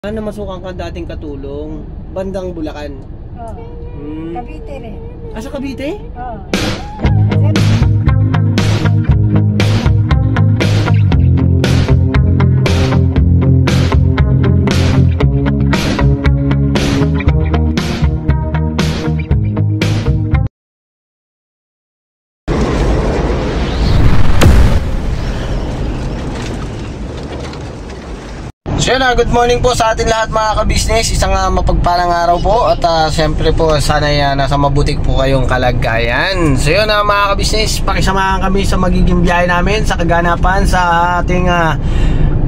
Namasukan ka dating katulong, bandang Bulacan. Oo. Cavite rin. Sa Cavite? Oo. So yun, good morning po sa atin lahat mga ka-business. Isang mapagpalang araw po. At siyempre po sana nasa mabuti po kayong kalagayan. So yun mga ka-business, pakisamahan kami sa magiging biyahe namin sa kaganapan sa ating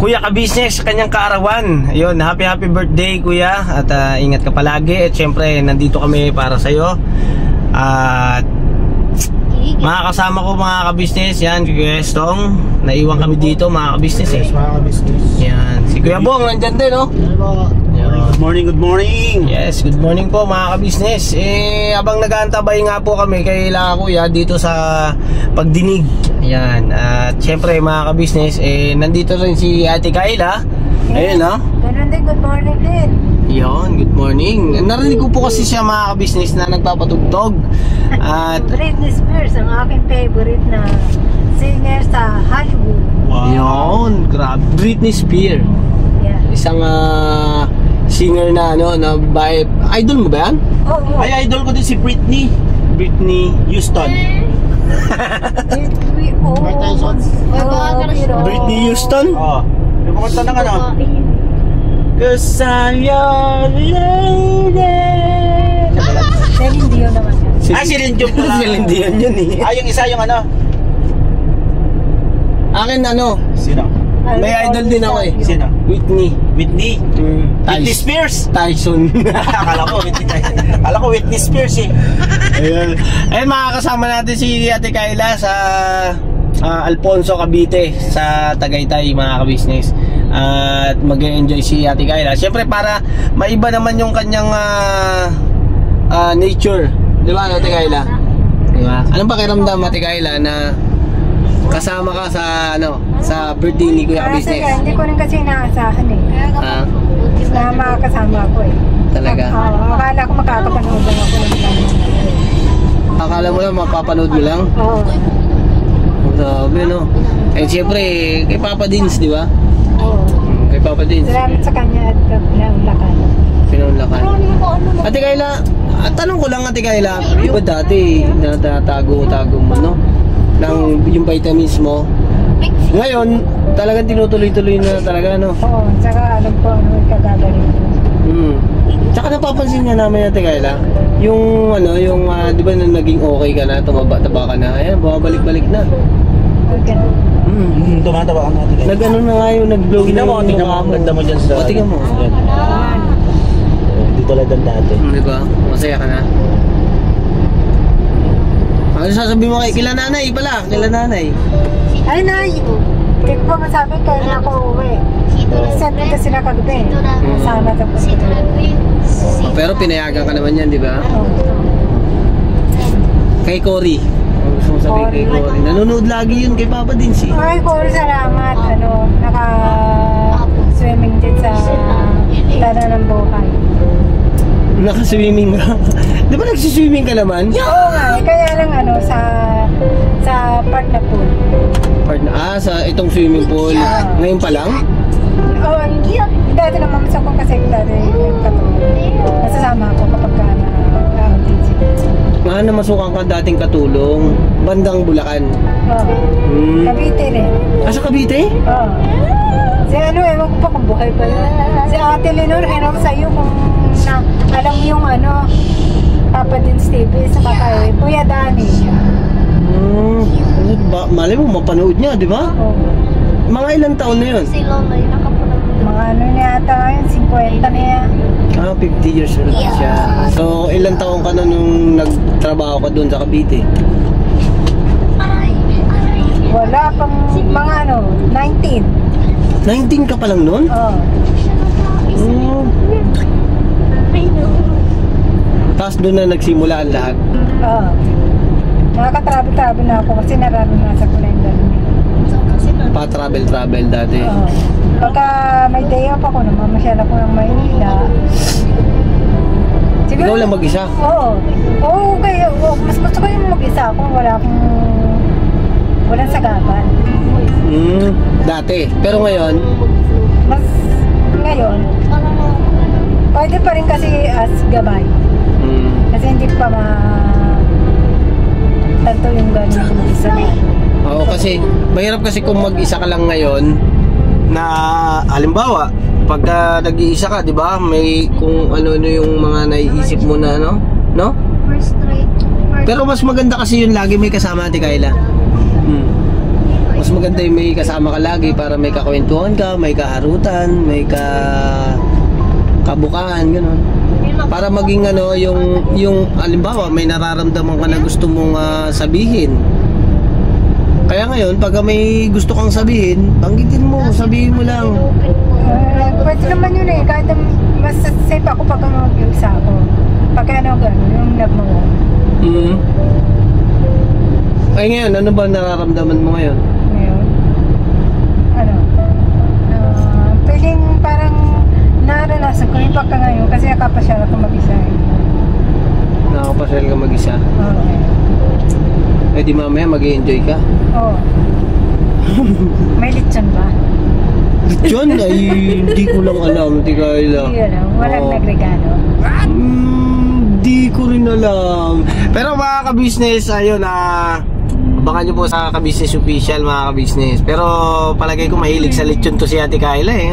Kuya ka-business, kanyang kaarawan. Ayun, happy birthday kuya. At ingat ka palagi. At siyempre nandito kami para sa'yo. At mga kasama ko mga ka-business, yan, Kuya Estong. Naiwan kami dito mga ka-business eh. Yes, mga ka-business. Yan, si Kuya Bong nandyan din, no? Good morning, good morning. Yes, good morning po mga ka-business. Habang nag-aantabay nga po kami kay Kuya dito sa pagdinig. Yan, at syempre mga ka-business, nandito rin si Ate Kayla. Ayun, no? Ganun din, good morning din. Yon, good morning. Narinig ko po kasi siya mga ka-business na nagpapatugtog. At Britney Spears, ang aking favorite na singer sa Hollywood. Wow. yon, grabe. Britney Spears. Yeah. Isang singer na na by idol mo ba yan? Oo. Ay, idol ko din si Britney Houston. Mike Tyson? Britney Houston? Oo. Yung kumanta ng ano? Cause I'm your lady. Celine Dion naman yan. Ay, Celine Dion pala. Celine Dion yun eh. Ay, yung isa yung ano? Akin Sino? may idol din ako eh. Sino? Whitney. Whitney? Whitney Spears? Tyson. Akala ko Whitney Tyson. Akala ko Whitney Spears eh. Ayun. Ayun, makakasama natin si Ate Kayla sa Alfonso, Cavite, sa Tagaytay mga ka-business. At mag-enjoy si Ate Kayla. Siyempre para maiba naman yung kanyang nature. Di ba Ate Kayla? Di ba? Anong pakiramdam Ate Kayla na kasama ka sa sa birthday ni Kuya Kasi ka-business? hindi ko rin kasi inaasahan eh. Na makakasama ko eh. Talaga? Oo, akala ko makakapanood lang ako ng gano'n. Akala mo lang mapapanood mo lang? Oo. Sabi no. Eh siyempre kay Papa Dins, di ba? Oo. Kay Papa Dins. Salamat sa kanya at pinanglakan. Pinunlakan. Ate Kayla, tanong ko lang Ate Kayla, yung ba dati natatago-tago mo no? Ng yung vitamins mo. Ngayon, talagang tinutuloy-tuloy na talaga no? Oo, tsaka alam ko ano yung kagagaling ko. Tsaka napapansin niya namin Ate Kayla, yung di ba na naging okay ka na, tumaba-taba ka na, ayan, bumabalik-balik na. Okay. Tumataba ka natin. Nag-ano na nga yung nag-blow Tingnan mo, ang ganda mo dyan sa... O, tingnan mo. Yan. Hindi tulad ng dati. Di ba? Masaya ka na. Ano sasabihin mo kila nanay pala? Kila nanay. Ay, nay! Hindi ko pa masabi kaya na ako uwi. Saan din kasi nakagabi. Sama sa punta. Pero pinayagan ka naman yan, di ba? Kay Cory. Gusto mo sabihin kay Cory. Nanonood lagi yun kay Papa Dins eh. Ay, Cory, salamat. Naka-swimming din sa Lana ng Buhay. Naka-swimming ka? Di ba nagsiswimming ka naman? Oo nga, kaya lang sa park na pool. Sa itong swimming pool. Ngayon pa lang? Oo, dati naman sa ko kasi dati masasama ako kapag Namasukan ka dating katulong, bandang Bulacan. Oo. Cavite rin. Sa Cavite? Oo. Si ewan ko pa kung buhay pa yun. Si Ate Lenore, ewan sa'yo kung alam yung Papa Dins TV sa kakay. Kuya Danny. Malay mo, mapanood niya, di ba? Oo. Mga ilang taon na yun? Mga na yata ngayon, 50 na yan. 50 years old siya. So, ilang taon ka na nung nagtrabaho ka doon sa Cavite? Wala pang mga 19. 19 ka pa lang noon? Oo. Tapos doon na nagsimula ang lahat? Oo. Nakaka-travel na ako kasi nararanasan ko na yung dalawa. Pa-travel dati? Oo. Pagka may day off ako, namamasyal ako ng Maynila. Siguro, Ikaw lang mag-isa? Oo. Oo, kaya mas gusto ko yung mag-isa ako. Walang sagapan. Dati. Pero ngayon, Mas ngayon, pwede pa rin kasi as gabay. Kasi hindi pa tanto yung gano'n yung isa. oo, kasi mahirap kasi kung mag-isa ka lang ngayon na halimbawa pagka nag-iisa ka, 'di ba? May kung ano-ano yung mga naiisip mo na ano, no? Pero mas maganda kasi yun lagi may kasama, Ate Kayla. Mas maganda yung may kasama ka lagi para may kakwentuhan ka, may kaharutan, may kabukaan, gano'n. Para maging ano, yung halimbawa may nararamdaman ka na gusto mong sabihin. Kaya ngayon, pag may gusto kang sabihin, banggitin mo, sabihin mo lang. Pwede naman yun eh. Kahit mas safe ako pag mag-isa ako. Pag ano gano'n, yung nagmawa. Ay ngayon, ano ba nararamdaman mo ngayon? Ngayon, ano, feeling parang naranasan ko yung pagka ngayon kasi nakapasyal ako mag-isa eh. Nakakapasal ka mag-isa? Oo. Eh di mamaya mag-i-enjoy ka? Oo. May lechon ba? Lechon? Ay, hindi ko lang alam, Ate Kayla. Hindi alam, walang nagregalo. Hindi ko rin alam. Pero mga ka-business, ayun abangan nyo po sa ka-business official mga ka-business. Pero palagay ko mahilig sa lechon to si Ate Kayla eh.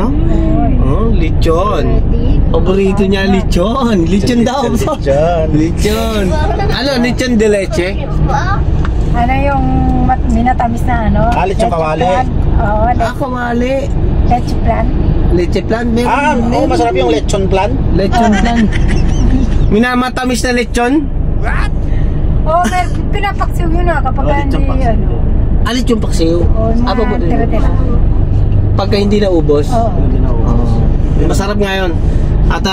Lechon. Paborito niya lechon. Lechon daw. Lechon. Ano, lechon de leche? Ano yung minatamis na ano? Lechon kawali. Oo, Kawali. leche plan. Leche plan. Oo, masarap yung lechon plan. Lechon plan. Minamatamis na lechon? Oo, pinapaksiw yun kapag lechon hindi paksiw. ano. Lechon paksiw? Oo, Apa ba mga din? tira-tira. Pagka hindi naubos? Oo. Masarap ngayon. At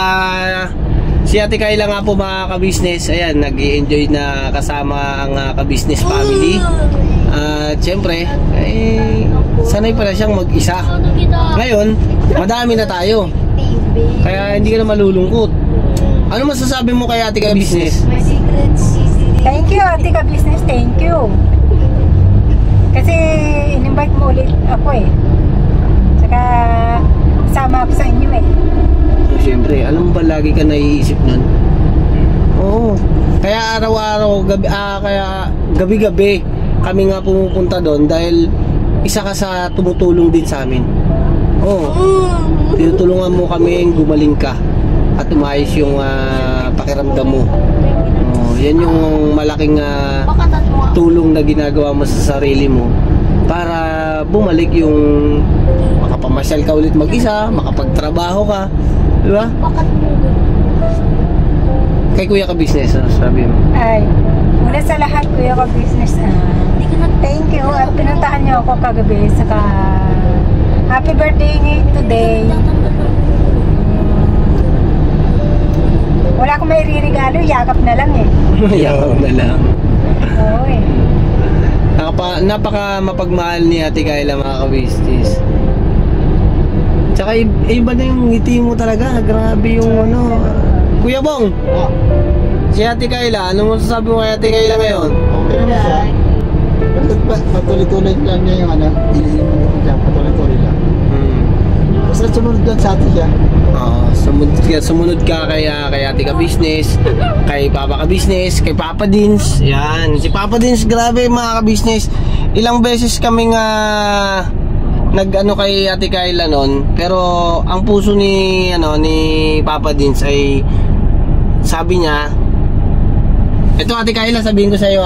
si Ate Kayla nga po mga ka-business, ayan, nag-i-enjoy na kasama ang ka-business family. At syempre, sanay pala siyang mag-isa. Ngayon, madami na tayo. Kaya hindi ka na malulungkot. Ano masasabi mo kay Ate ka-business? Thank you, Ate Ka-Business. Thank you. Kasi in-invite mo ulit ako eh. Tsaka sama ako sa inyo eh. Siyempre, alam mo ba lagi ka naiisip nun? Oo. Kaya araw-araw, kaya gabi-gabi kami nga pumupunta doon dahil isa ka sa tumutulong din sa amin. Oo. Tinutulungan mo kami gumaling ka at umayos yung pakiramdam mo. Yan yung malaking tulong na ginagawa mo sa sarili mo para bumalik yung makapamasyal ka ulit mag-isa, makapagtrabaho ka, di ba? Kay Kuya Ka-Business, ano sabi mo? Ay, una sa lahat, Kuya Ka-Business, thank you at pinuntahan niyo ako kagabi, saka happy birthday today. Wala akong may ririgalo, yakap na lang eh. Yakap na lang. Oo eh. Napaka mapagmahal ni Ate Kayla mga ka-business. Tsaka iba na yung ngiti mo talaga. Grabe yung ano. Kuya Bong, si Ate Kayla, ano mo sasabi mo kay Ate Kayla ngayon? Okay naman siya. Patuloy-tuloy lang niya yung ano. Patuloy-tuloy lang. Basta sumunod doon sa atin siya. Sumunod ka kay Ate Ka-Business, kay Papa Ka-Business, kay Papa Dins. Yan, si Papa Dins, grabe mga ka-business. Ilang beses kaming nag-ano kay Ate Kayla noon, pero ang puso ni Papa Dins ay sabi niya, ito Ate Kayla, sabihin ko sa iyo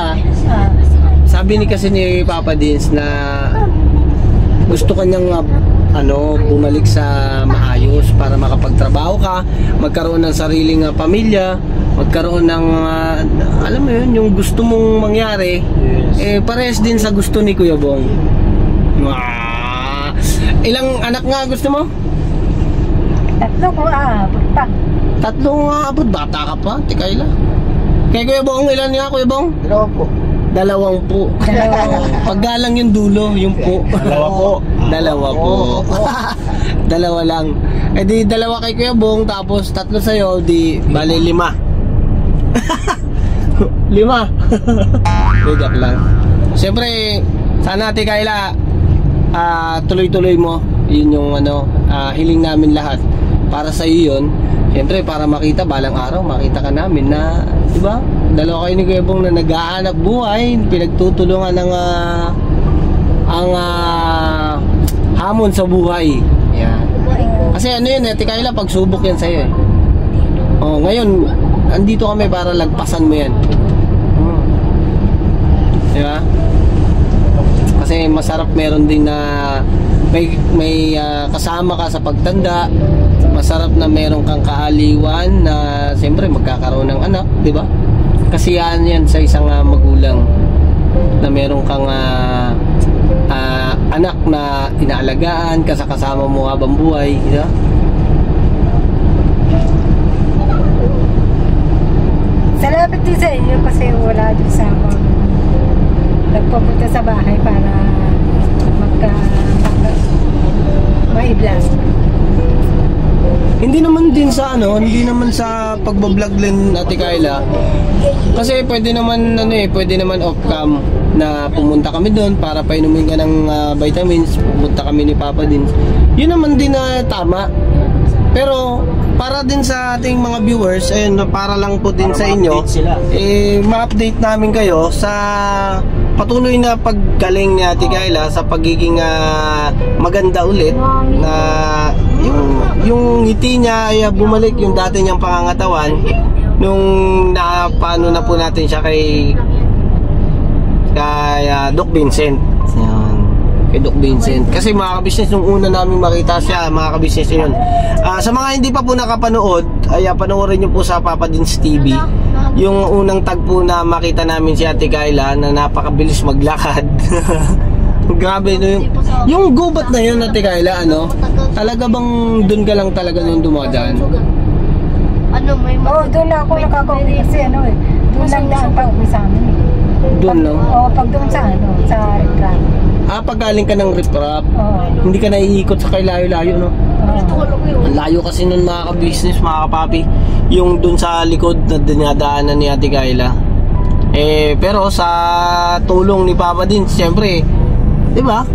sabi ni kasi ni Papa Dins na gusto kanyang bumalik sa maayos para makapagtrabaho ka, magkaroon ng sariling pamilya, magkaroon ng alam mo yun, yung gusto mong mangyari. Yes. Parehas din sa gusto ni Kuya Bong. Ilang anak nga gusto mo? Tatlo ko aabot pa. Tatlong aabot? Bata ka pa, Ate Kayla. Kay Kuya Bong, ilan nga Kuya Bong? 2 po. Dalawang po. Paggalang yung dulo, yung po. Dalawa po. Dalawa po. Dalawa lang. Eh di dalawa kay Kuya Bong, tapos tatlo sa'yo, di bali 5. 5. Joke lang. Siyempre, sana Ate Kayla, tuloy-tuloy mo. Yun yung hiling namin lahat. Para sa iyo yun. Siyempre, para makita balang araw, makita ka namin na, di ba? Dalawa kayo ni Kuya Bong na naghahanap buhay, pinagtutulungan ng ang hamon sa buhay. Yan. Kasi ano yun, Ate Kayla, pagsubok yan sa'yo eh. Oh, ngayon, andito kami para lagpasan mo yan. Di ba? Kasi masarap meron din na may kasama ka sa pagtanda. Masarap na meron kang kaaliwan na siyempre magkakaroon ng anak, di ba? Kasi yan sa isang magulang na meron kang anak na inaalagaan kasama mo habang buhay, di ba? Salamat din sa inyo kasi wala din sa ako. Nagpapunta sa bahay para ma-i-blast. Hindi naman din sa hindi naman sa pagbablog din Ate Kayla. Kasi pwede naman pwede naman off-cam na pumunta kami doon para painumin ka ng vitamins, pumunta kami ni Papa din. Yun naman din na tama. Pero para din sa ating mga viewers, para lang po din sa inyo, ma-update namin kayo sa patuloy na paggaling ni Ate Kayla sa pagiging maganda ulit, na yung ngiti niya ay bumalik yung dati niyang pangangatawan nung paano na po natin siya kay Doc Vincent. Ayan. Kay Doc Vincent. Kasi mga kabisnes, nung una namin makita siya, mga kabisnes yun. Sa mga hindi pa po nakapanood, ay panoorin nyo po sa Papa Dins TV yung unang tagpo na makita namin si Ate Kayla na napakabilis maglakad. Grabe yung gubat na yun, Ate Kayla, talaga bang dun ka lang talaga nung dumadaan? Doon lang ako nakakauwi kasi doon lang daan pa uwi sa amin. Doon lang? Pag doon sa Riprap. Paggaling ka ng Riprap, hindi ka naiikot sa kay layo-layo, no? Ang layo kasi nun, mga ka-business, mga kapapi, yung dun sa likod na dinadaanan ni Ate Kayla. Pero sa tulong ni Papa din, siyempre, di ba?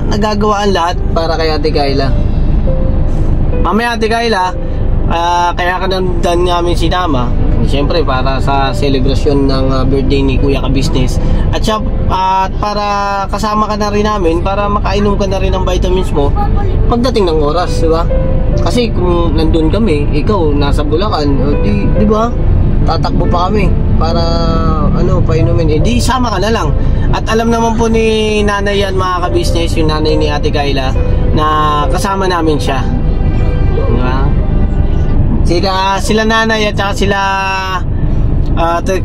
Nagagawa ang lahat para kay Ate Kayla. Mamaya Ate Kayla, kaya ka nandan namin sinama, siyempre para sa selebrasyon ng birthday ni Kuya Ka-Business. At para kasama ka na rin namin, para makainom ka na rin ng vitamins mo pagdating ng oras, di ba? Kasi kung nandun kami, ikaw nasa Bulacan, di ba? Tatakbo pa kami para painumin. Di sama ka na lang. At alam naman po ni nanay yan, mga ka-business, yung nanay ni Ate Kayla, na kasama namin siya. Di ba? Sila nanay at saka sila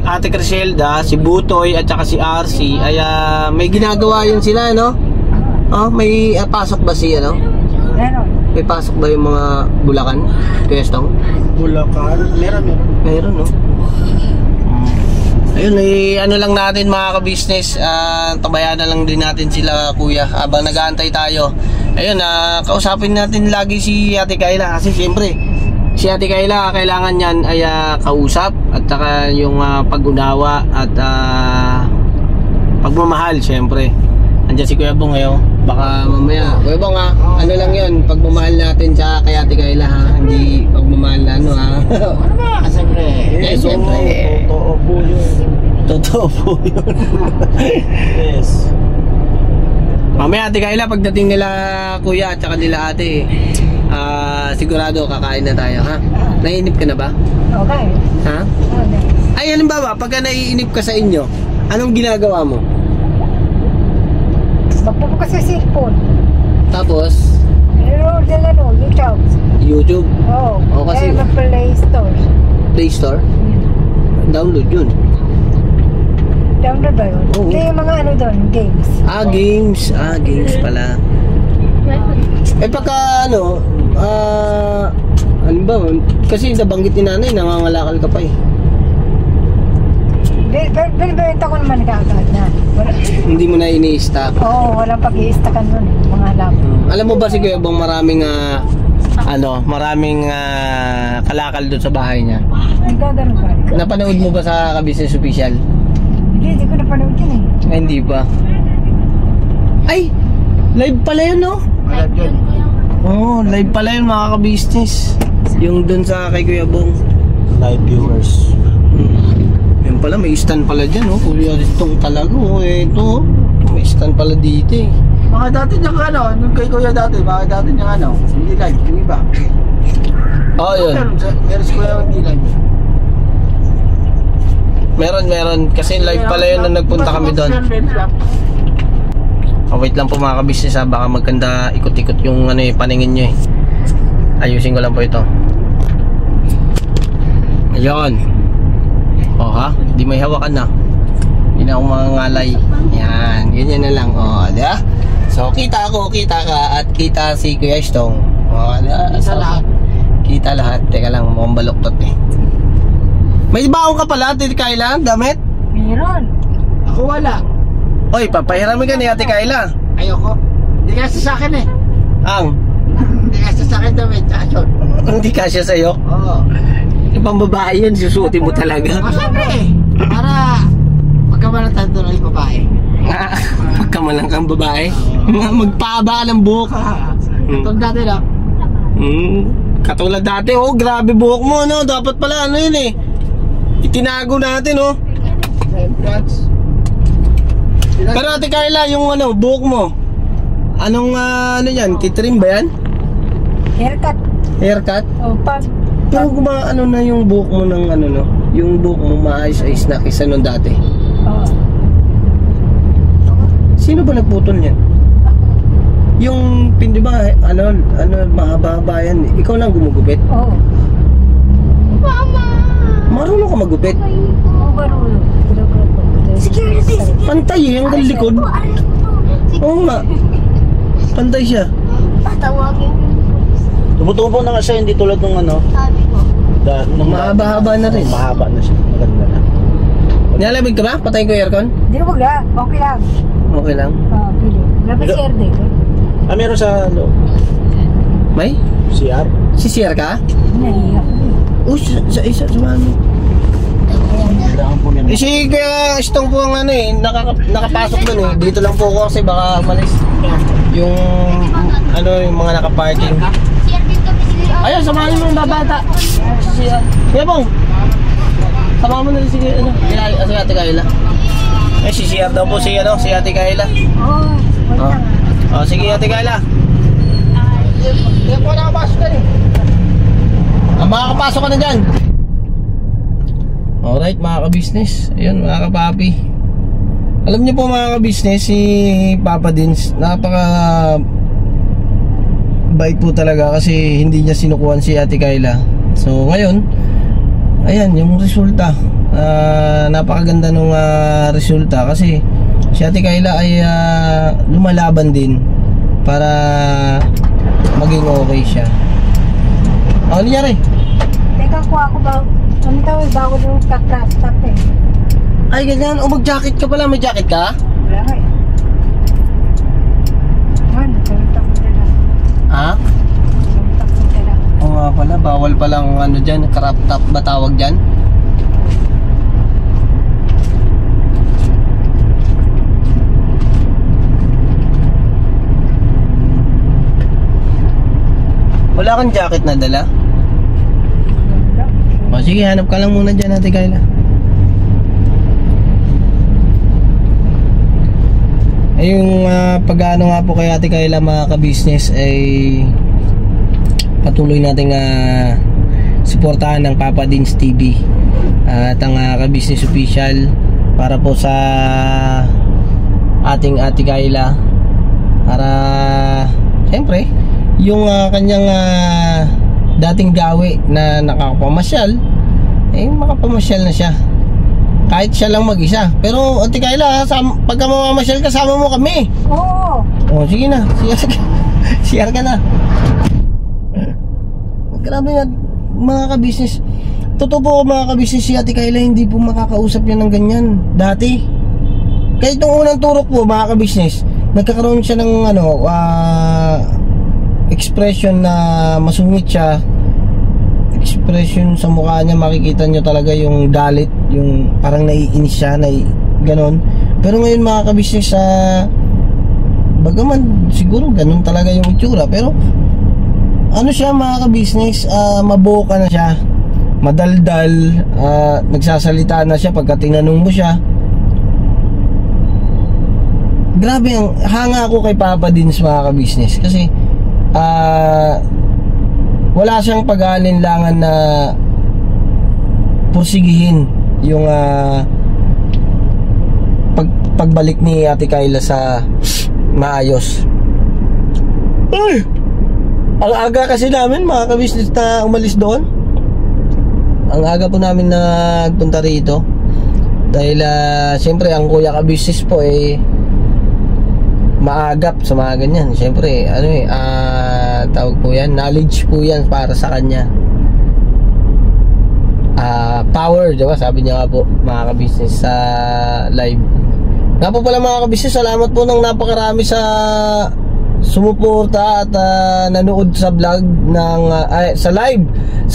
Ate Criselda, si Butoy at saka si RC ay may ginagawa yun sila, may pasok ba siya, Meron. May pasok ba yung mga Bulacan? Quezon? Bulacan? Meron, no? Ayun, lang natin, mga ka-business, tabayan na lang din natin sila, Kuya, habang nag-aantay tayo. Ayun, kausapin natin lagi si Ate Kayla kasi siyempre si Ate Kayla, kailangan yan ay kausap at saka yung pag-unawa at pagmamahal, siyempre. Andiyan si Kuya Bong ngayon. Baka mamaya, Kuya Bong lang yun, pagmamahal natin sa kay Ate Kayla, hindi pagmamahal na Siyempre. Siyempre. Totoo po yun. Totoo po yun. Yes. Mamaya Ate Kayla, pagdating nila Kuya at saka nila Ate, sigurado kakain na tayo, ha? Naiinip ka na ba? Okay. Ha? Ay, halimbawa, pagka naiinip ka sa inyo, anong ginagawa mo? Magpupo ka sa cellphone. Tapos? YouTube. YouTube? Oo. Kasi Play Store. Play Store? Download yun. Download ba yun? Oo. Yung mga doon, games. Games pala. Pagka halimbawa, kasi nabanggit ni nanay, nangangalakal ka pa eh. Binibenta ko naman agad na. Hindi mo na ini-stock. Oo, walang pag-i-stockan nun eh, mga halaman. Alam mo ba si Kuya Bong maraming kalakal doon sa bahay niya? Ang gaganon pa rin. Napanood mo ba sa Ka-Business Official? Hindi ko napanood yun eh. Ay, hindi ba? Ay! Live pala yun, no? Alam yun. Oo, live pala yun mga ka-business. Yung dun sa kay Kuya Bong. Live viewers. Yan pala, may stand pala dyan, oh. Kuya, itong talaga, oh. Ito, may stand pala dito, eh. Mga dati niyang nung kay Kuya dati, mga dati niyang hindi live, yung iba. Oo, yun. Meron si Kuya hindi live. Meron. Kasi live pala yun nung nagpunta kami doon. Oh, wait lang po mga ka-business, ha. Baka maganda ikot-ikot yung paningin nyo, eh. Ayusin ko lang po ito. Ayun. Oh, ha? Di may hawakan na. Hindi na akong mangangalay. Yan. Ganyan na lang. Oh, diba? So, kita ka at kita si Kuya Stong. Oh, diba? Kita lahat. Kita lahat. Teka lang, mukhang baloktot, eh. May baong ka pala, Ate Kayla? Damit? Meron. Ako wala. Oy, papahiramin ka ni Ate Kayla. Ayoko. Hindi kasi sa akin eh. Ang? Hindi kasi sa akin damit, tsaka short. Hindi kasya sa'yo? Oo. Ibang babae yun, susuotin mo talaga. Siyempre eh. Para magkamalang doon ay babae. Magkamalang kang babae. Magpaaba ka ng buhok. Itong dati lang. Katulad dati, oh, grabe buhok mo, no? Dapat pala, ano yun, eh. Itinago natin, oh. Pero Ate Carla, yung buhok mo, anong, yan? Titrim ba yan? Haircut. Haircut? O, Pero kung na yung buhok mo ng no? Yung buhok mo maayos-ayos na kaysa nung dati. Oo. Sino ba nagputol niyan? Yung pindi ba, mahaba-haba yan. Ikaw lang gumugupit? Oo. Marunong ka magupit? Oo, marunong. Security. Pantay eh, hanggang likod. Oo nga. Pantay siya. Patawagin. Tumutubo na nga siya, hindi tulad nung Sabi ko. Mahaba-haba na rin. Mahaba na siya, maganda na. Nilalamig ka ba? Patayin ko yung aircon? Hindi ko wala. Okay lang. Okay lang. Oo, pili. Labas si Erde ko. Meron sa loob. May? CR? CCR ka? Nahiya ko. Sa isa, sumami. Kailangan po meron. Si Kuya Stong po ang nakapasok dun eh. Dito lang po ako kasi baka umalis. Yung mga nakaparking. Ayun, samahan mo yung babata. Kuya Bong, samahan mo na rin si Ate Kayla. Eh, si CR daw po si Ate Kayla. Oo, wala nga. Sige Ate Kayla. Hindi po nakapasok na eh. Makakapasok ka na dyan. Alright mga ka-business. Ayun mga kapapi. Alam niyo po mga ka-business, si Papa Dins, napaka bait po talaga kasi hindi niya sinukuhan si Ate Kayla. So ngayon, ayan yung resulta. Napakaganda nung resulta kasi si Ate Kayla ay lumalaban din para maging okay siya. Ano nangyari? Teka, kuha ko ba? Ano tawag? Bago doon kakrastap eh. Ay ganyan, mag-jacket ka pala. May jacket ka? Wala nga eh. Nagsalita ko na lang. Ha? Nagsalita ko na lang. Oo nga pala, bawal palang dyan, crop top ba tawag dyan? Wala kang jacket na dala? O sige, hanap ka lang muna dyan, Ate Kayla. Ay yung pag-ano nga po kay Ate Kayla mga ka-business ay patuloy nating suportahan ng Papa Dins TV at ang ka-business official para po sa ating Ate Kayla para siyempre yung kanyang dating gawi na nakapamasyal makapamasyal na siya kahit siya lang mag-isa. Pero Ate Kayla, pagka mamamasyal ka, sama mo kami. Oo. Sige na, CR ka na. Grabe nga mga ka-business, totoo po mga kabisnes, si Ate Kayla hindi po makakausap yan ng ganyan dati. Kahit nung unang turok po mga kabisnes, nagkakaroon siya ng expression na masungit siya. Expression sa mukha niya, makikita niyo talaga yung galit, yung parang naiinis siya, ganon. Pero ngayon mga kabisnes, bagaman siguro ganun talaga yung itsura, pero ano siya mga kabisnes, maboka na siya, madaldal, nagsasalita na siya pagka tinanong mo siya. Grabe, hanga ako kay Papa Dins mga kabisnes, kasi wala siyang pag-aalinlangan na pursigihin yung pagbalik ni Ate Kayla sa maayos. Ay! Ang aga kasi namin mga kabisnes na umalis doon. Ang aga po namin nagpunta rito. Dahil siyempre ang kuya kabisnes po maagap sa mga ganyan. Siyempre tawag po yan, knowledge po yan para sa kanya. Power, diba? Sabi niya nga po mga kabisnes sa live. Nga po pala mga kabisnes, salamat po ng napakarami sa sumuporta at nanood sa vlog ng sa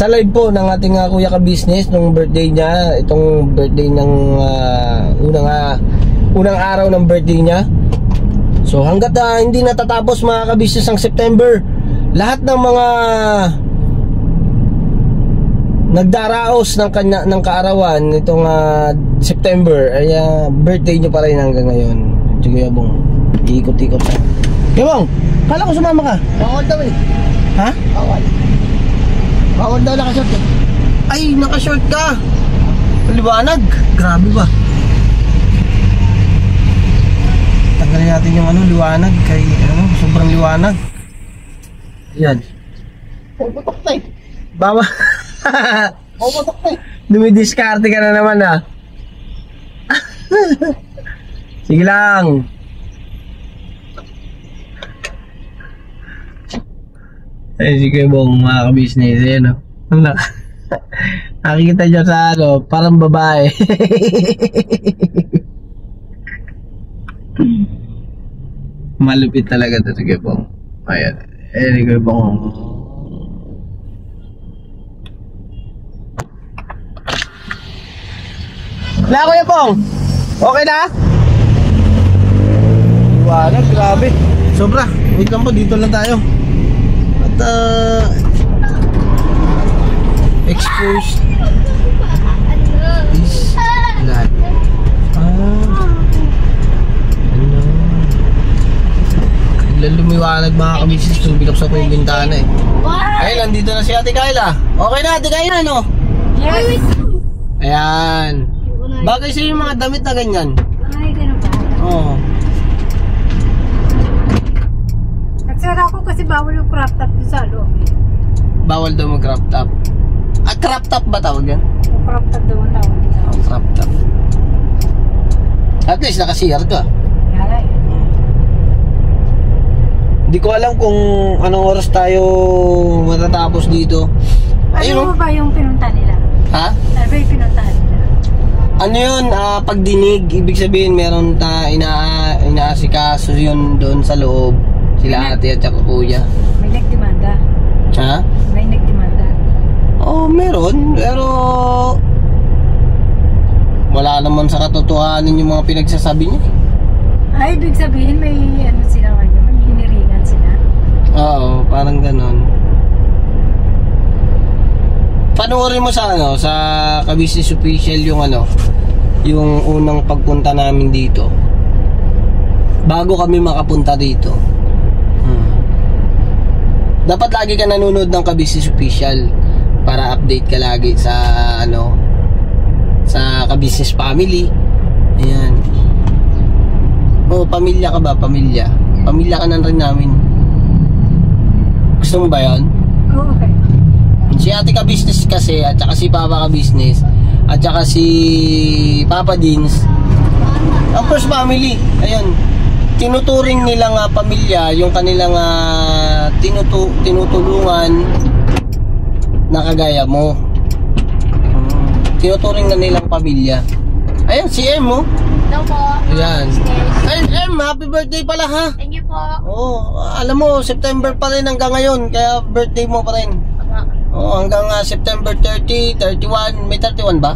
live po ng ating kuya kabisnes nung birthday niya, itong birthday ng unang araw ng birthday niya. So hanggat hindi natatapos mga kabisnes ang September, lahat ng mga nagdaraos ng kaarawan nitong September ay birthday nyo pa rin hanggang ngayon. Sige Yabong, iikot-ikot sa Yabong, kala ko sumama ka. Bawal daw eh. Ha? Bawal daw nakashort eh. Ay, nakashort ka. Liwanag, grabe ba? Tanggalin natin yung liwanag kay sobrang liwanag. Yan. Puputok na eh. Bawa. Puputok na eh. Dumidiskarte ka na naman Sige lang. Ay, sige Bong, mga kabisnes, Wala. Nakikita dyan sa parang babae. Malupit talaga ito, sige Bong. Ayan. Sige Bong. Wala Kuya Pong. Okay na? Wala, grabe. Sobra. Wait lang po, dito lang tayo. At expose this light. Lumiwanag mga kabisnes, binuksan ko yung bintana Ay, nandito na si Ate Kayla. Okay na Ate Kayla, no? Yes. Ayan. Bagay sa'yo yung mga damit na ganyan. Ay, ganun ba? Oo. Nagsara ako kasi bawal yung crop top doon sa loob. Bawal daw mag crop top. Crop top ba tawag yan? Yung crop top daw ang tawag dito. Crop top. At least nakasiyar ka. Yala eh. Hindi ko alam kung anong oras tayo matatapos dito. Ano ba yung pinunta nila? Ha? Ano ba yung pinunta nila? Ano yun? Pagdinig, ibig sabihin meron inaasikaso yun doon sa loob. Sila ate at saka kuya. May nagdemanda. Ha? May nagdemanda. Oo, meron. Pero wala naman sa katotohanan yung mga pinagsasabi niya. Ay, ibig sabihin may ano sila ngayon, may hiniringan sila. Oo, parang ganon. Panoorin mo sa sa Kabisnes Official yung yung unang pagpunta namin dito. Bago kami makapunta dito. Dapat lagi ka nanonood ng Kabisnes Official para update ka lagi sa sa Kabisnes Family. Ayan. Oh, pamilya ka ba? Pamilya. Pamilya ka na rin namin. Gusto mo ba yun? Oo, okay. Si Ate Kabisnes kasi, at saka si Papa Kabisnes, at saka si Papa Dins, ang first family. Ayun. Tinuturing nilang pamilya yung kanilang tinutulungan na kagaya mo. tinuturing na nilang pamilya. Ayan, si M, oh. Hello po. Ayan. Ay, M, happy birthday pala, ha? Thank you po. Oo, alam mo, September pa rin hanggang ngayon, kaya birthday mo pa rin. Oo, hanggang September 30, 31, may 31 ba?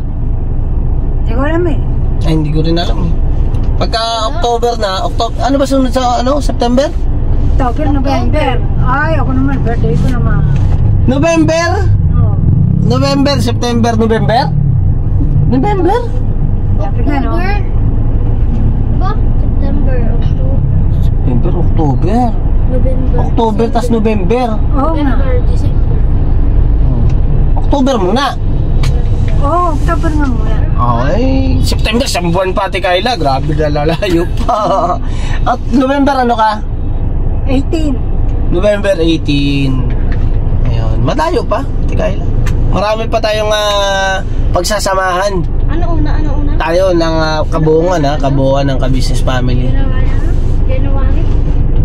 Hindi ko alam eh. Ay, hindi ko rin alam. Pagka October na, ano ba sunod sa September? October, November. Ay, ako naman, birthday ko naman. November? Oo. November, September, November? November? Sabi nga, no? October? Diba? September, October. September, October. November. October, tas November. Oo nga. November, December. October muna. Oo, October nga muna. Ay, September, isang buwan pa, Ate Kayla. Grabe na lalayo pa. At November, ano ka? 18. November 18. Ayun, malayo pa, Ate Kayla. Marami pa tayong pagsasamahan. Ano una? Tayo ng kabuuan ng ka-business family. January?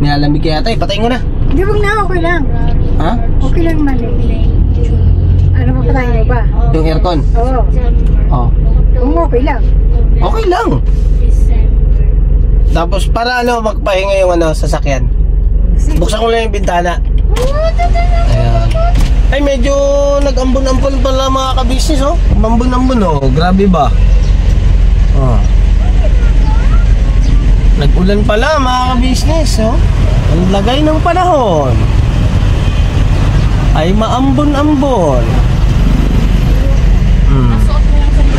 Nilalamig kaya tayo, patayin ko na. Hindi, wag na, okay lang. Ha? Okay lang mali. Ano mo patayin mo ba? Yung aircon? Oo. Oh. Kung okay lang. Okay lang. December. Tapos para magpahinga yung sasakyan. Buksan ko lang yung bintana. Ayan. Ay, medyo nag-ambon-ambon pala mga ka-business, oh. Ambon-ambon, oh. Grabe ba? Oh. Nag-ulan pala mga ka-business, oh. Ang lagay ng panahon ay maambon-ambon.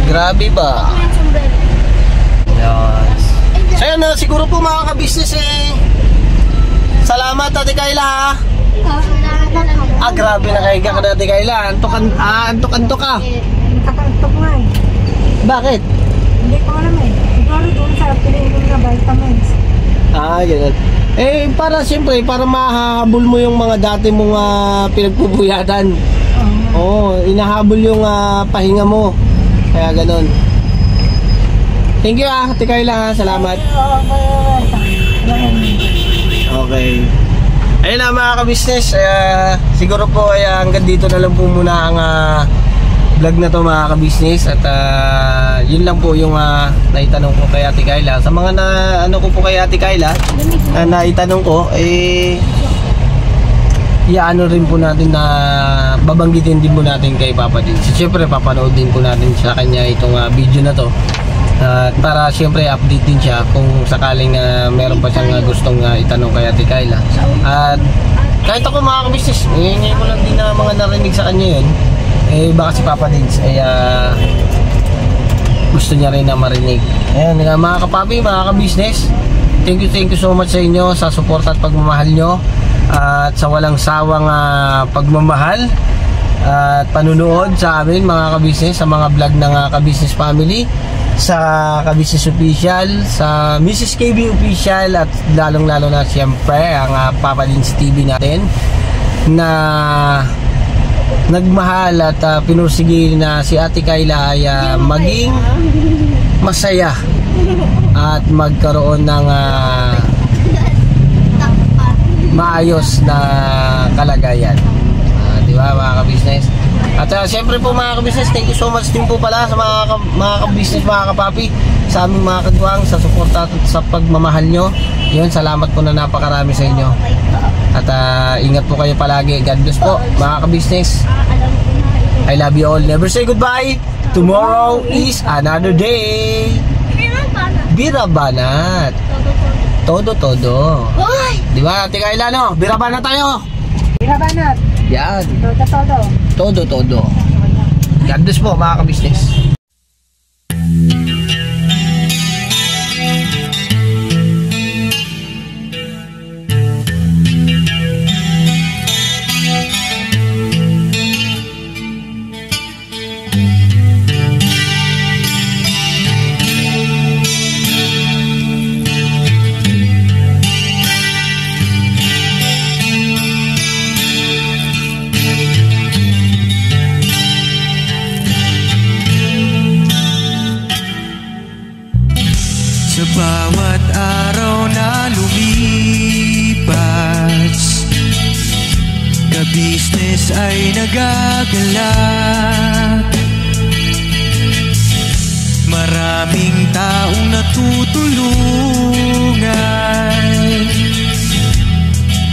Grabe ba? Yes. So yan, siguro po mga ka-business salamat Ate Kayla, ha? Grabe na kahiga ka na Ate Kayla. Antok ka. Nakakantok nga eh. Bakit? Hindi ko alam eh. Siguro doon sa pinainom na vitamins. Ganun. Para siyempre, para mahahabol mo yung mga dati mong pinagpupuyatan. Oo, inahabol yung pahinga mo. Kaya ganun. Thank you, Ate Kayla, ha? Salamat. Okay. Ayun na mga ka-business, siguro po hanggang dito na lang po muna ang vlog na to mga ka-business. At yun lang po yung naitanong ko kay Ate Kayla. Sa mga ko po kay Ate Kayla naitanong ko, iaano rin po natin na babanggitin din po natin kay Papa din. Siyempre papanood din po natin sa kanya itong video na to. Para siyempre update din siya kung sakaling meron pa siyang gustong itanong kay Ate Kayla. At kahit ako mga ka-business, ngayon ko lang din na mga narinig sa kanya yun. Baka si Papa Dins gusto niya rin na marinig. Ayan mga kapapi, mga ka-business, thank you so much sa inyo sa support at pagmamahal nyo, at sa walang sawang pagmamahal at panunood sa amin mga ka-business, sa mga vlog ng ka-business family, sa ka-business official, sa Mrs. KB official, at lalong lalo na siyempre ang Papa Dins TV natin na nagmahal at pinursige na si Ate Kayla ay maging masaya at magkaroon ng maayos na kalagayan. Di ba mga ka-business? At siyempre po mga ka-business, thank you so much din po pala sa mga ka-business, mga kapapi, sa aming mga katuwang, sa support at sa pagmamahal nyo. Yun, salamat po na napakarami sa inyo. At ingat po kayo palagi. God bless po mga ka-business. I love you all. Never say goodbye. Tomorrow is another day. Bira banat. Todo. Di ba Ate Kayla, no? Bira banat tayo. Bira banat. Yan. Todo. Todo. God bless po mga ka-business. Sa bawat araw na lumipas, ka-business ay nagagalak. tutulungan,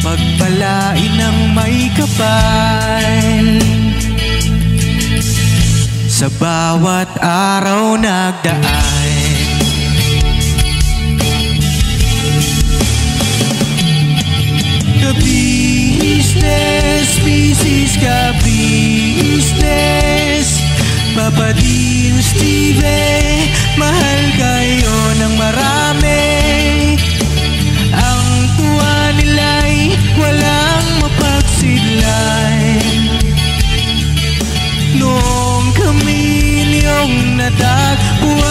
pagpalain ng may kapal. Sa bawat araw nagdaan, ka-business, business ka-business, Papa Dean, Steve, mahal kayo ng marami. Ang tuwa nila'y walang mapagsidlay. Noong kami niyong natagpuan,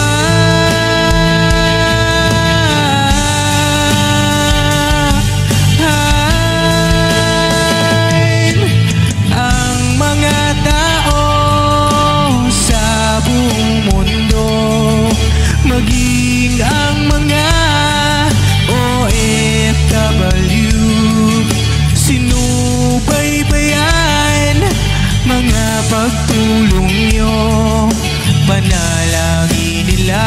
ang mga tao sa buong mundo, maging ang mga OFW, sinubaybayan mga pagtulong nyo, panalangin nila,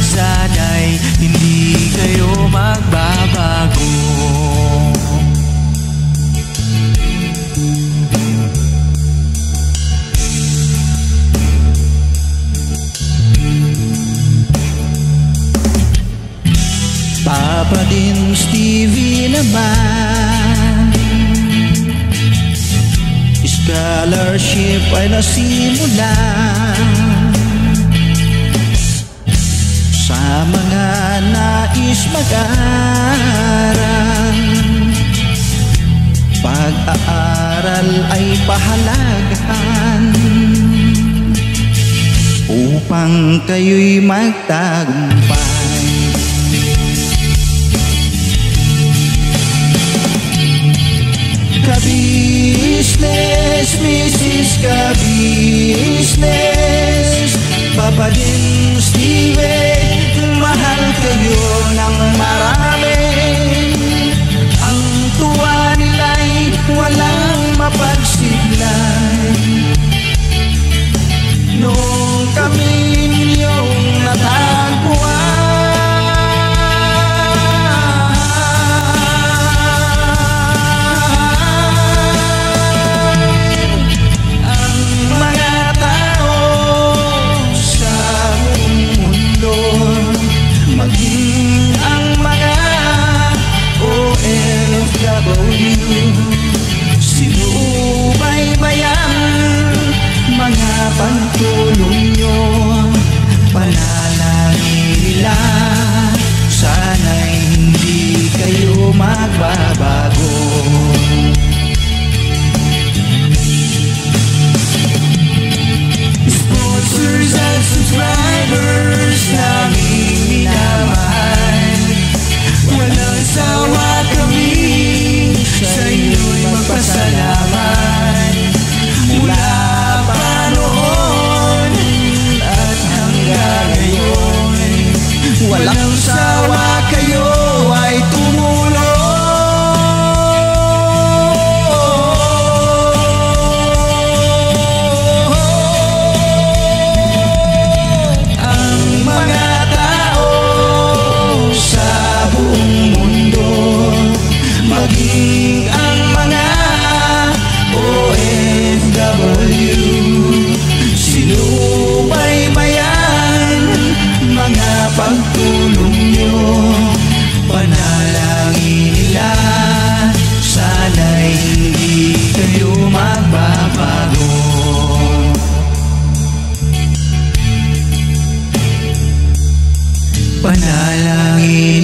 sana'y hindi kayo magbabago. Papa Dean, Stevie naman, scholarship ay nasimula sa mga nais mag-aral. Pag-aaral ay pahalagahan upang kayo'y magtagumpay. Ka-business, Mrs. Ka-business, Papa Dean, Steve, mahal kayo ng marami. Ang tuwa nila'y walang mapagsiglay. Noong kami ninyong natagpuan, maging ang mga OFW, sinubaybayan mga pagtulong nyo, panalangin nila, sana'y hindi kayo magbabago. Sponsors and subscribers naming minamahal, walang sawa kami sa inyo'y magpasalamat. Mula pa noon at hanggang ngayon, walang sawa kayo ay tumulong. Maging ang mga OFW, sinubaybayan mga pagtulong nyo, panalangin nila, sana'y hindi kayo magbabago. Panalangin